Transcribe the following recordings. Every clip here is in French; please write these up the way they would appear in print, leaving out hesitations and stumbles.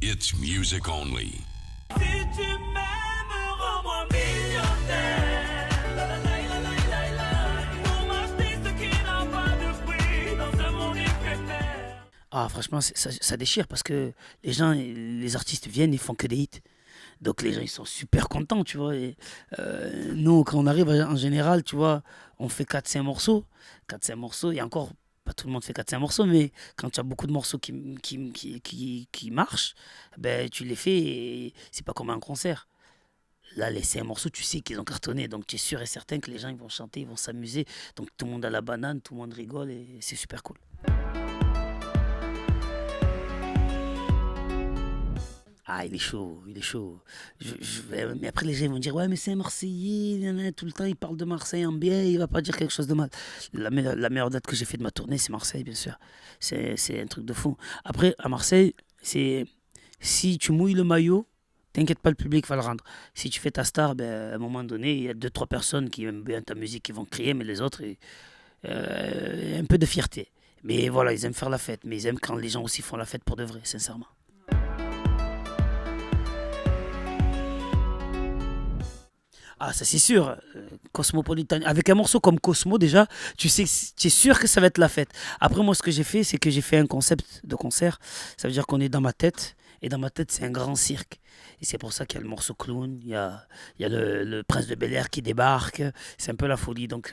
It's music only. Si tu m'aimes, rends-moi millionnaire. La la la la la la la. Pour m'acheter ce qui n'a pas de prix dans ce monde éphémère. Ah, franchement, ça déchire parce que les gens, les artistes viennent, ils font que des hits. Donc les gens, ils sont super contents, tu vois. Et, nous, quand on arrive, en général, tu vois, on fait 4 5 morceaux. 4 5 morceaux, et encore, pas tout le monde fait 4 5 morceaux, mais quand tu as beaucoup de morceaux qui marchent, ben, tu les fais et c'est pas comme un concert. Là, les 5 morceaux, tu sais qu'ils ont cartonné. Donc tu es sûr et certain que les gens, ils vont chanter, ils vont s'amuser. Donc tout le monde a la banane, tout le monde rigole et c'est super cool. Ah, il est chaud, il est chaud. Mais après, les gens vont dire, ouais, mais c'est un Marseillais, nanana, tout le temps, il parle de Marseille en bien, il va pas dire quelque chose de mal. La meilleure date que j'ai fait de ma tournée, c'est Marseille, bien sûr. C'est un truc de fou. Après, à Marseille, c'est si tu mouilles le maillot, t'inquiète pas, le public va le rendre. Si tu fais ta star, ben, à un moment donné, il y a 2 3 personnes qui aiment bien ta musique qui vont crier, mais les autres, un peu de fierté. Mais voilà, ils aiment faire la fête, mais ils aiment quand les gens aussi font la fête pour de vrai, sincèrement. Ah, ça c'est sûr. Cosmopolitan. Avec un morceau comme Cosmo, déjà, tu es sûr que ça va être la fête. Après, moi, ce que j'ai fait, c'est que j'ai fait un concept de concert. Ça veut dire qu'on est dans ma tête. Et dans ma tête, c'est un grand cirque. Et c'est pour ça qu'il y a le morceau clown. Il y a le prince de Bel-Air qui débarque. C'est un peu la folie. Donc,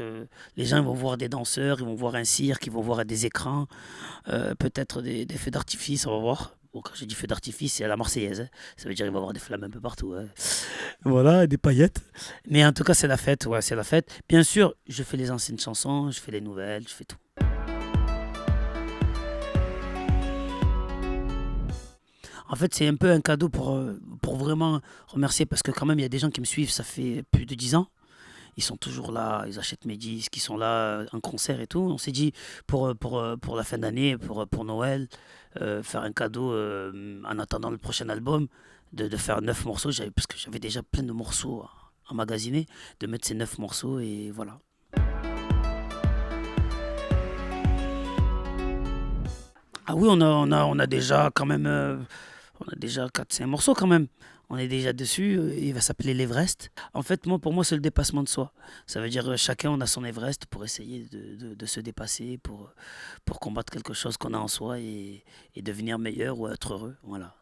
les gens ils vont voir des danseurs, ils vont voir un cirque, ils vont voir des écrans, peut-être des feux d'artifice, on va voir. Bon, quand je dis feu d'artifice, c'est à la Marseillaise, hein. Ça veut dire qu'il va y avoir des flammes un peu partout, hein. Voilà, des paillettes. Mais en tout cas, c'est la fête, ouais, c'est la fête. Bien sûr, je fais les anciennes chansons, je fais les nouvelles, je fais tout. En fait, c'est un peu un cadeau pour vraiment remercier parce que quand même, il y a des gens qui me suivent, ça fait plus de 10 ans. Ils sont toujours là, ils achètent mes disques, ils sont là en concert et tout. On s'est dit pour la fin d'année, pour Noël, faire un cadeau en attendant le prochain album, de faire 9 morceaux, parce que j'avais déjà plein de morceaux à emmagasiner, de mettre ces 9 morceaux et voilà. Ah oui, on a déjà quand même on a déjà 4 5 morceaux quand même. On est déjà dessus, il va s'appeler l'Everest. En fait, pour moi, c'est le dépassement de soi. Ça veut dire chacun, on a son Everest pour essayer de se dépasser, pour combattre quelque chose qu'on a en soi et devenir meilleur ou être heureux. Voilà.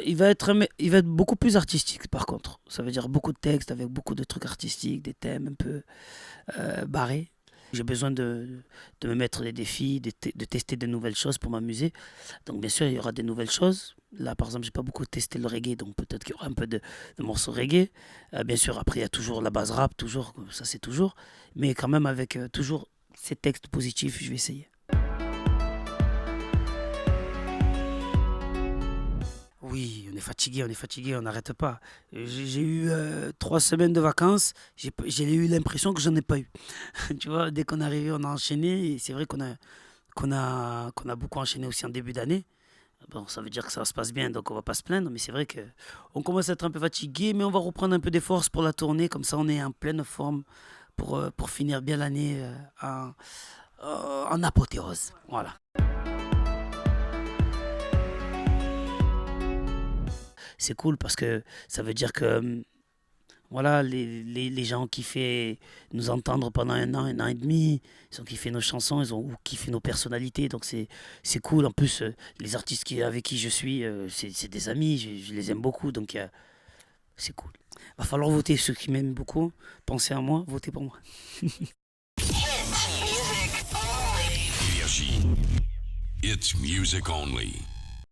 Il va être beaucoup plus artistique par contre. Ça veut dire beaucoup de textes avec beaucoup de trucs artistiques, des thèmes un peu barrés. J'ai besoin de me mettre des défis, de tester de nouvelles choses pour m'amuser. Donc bien sûr, il y aura des nouvelles choses. Là, par exemple, j'ai pas beaucoup testé le reggae, donc peut-être qu'il y aura un peu de morceaux reggae. Bien sûr, après, il y a toujours la base rap, toujours, ça c'est toujours. Mais quand même avec toujours ces textes positifs, je vais essayer. Oui, on est fatigué, on n'arrête pas. J'ai eu 3 semaines de vacances, j'ai eu l'impression que j'en ai pas eu. Tu vois, dès qu'on est arrivé, on a enchaîné, et c'est vrai qu'on a beaucoup enchaîné aussi en début d'année. Bon, ça veut dire que ça se passe bien, donc on va pas se plaindre, mais c'est vrai que on commence à être un peu fatigué, mais on va reprendre un peu des forces pour la tournée, comme ça on est en pleine forme pour finir bien l'année en apothéose. Voilà. C'est cool parce que ça veut dire que voilà, les gens ont kiffé nous entendre pendant un an et demi, ils ont kiffé nos chansons, ils ont kiffé nos personnalités, donc c'est cool. En plus, les artistes avec qui je suis, c'est des amis, je les aime beaucoup, donc c'est cool. Va falloir voter ceux qui m'aiment beaucoup, pensez à moi, votez pour moi. Énergie. It's music only.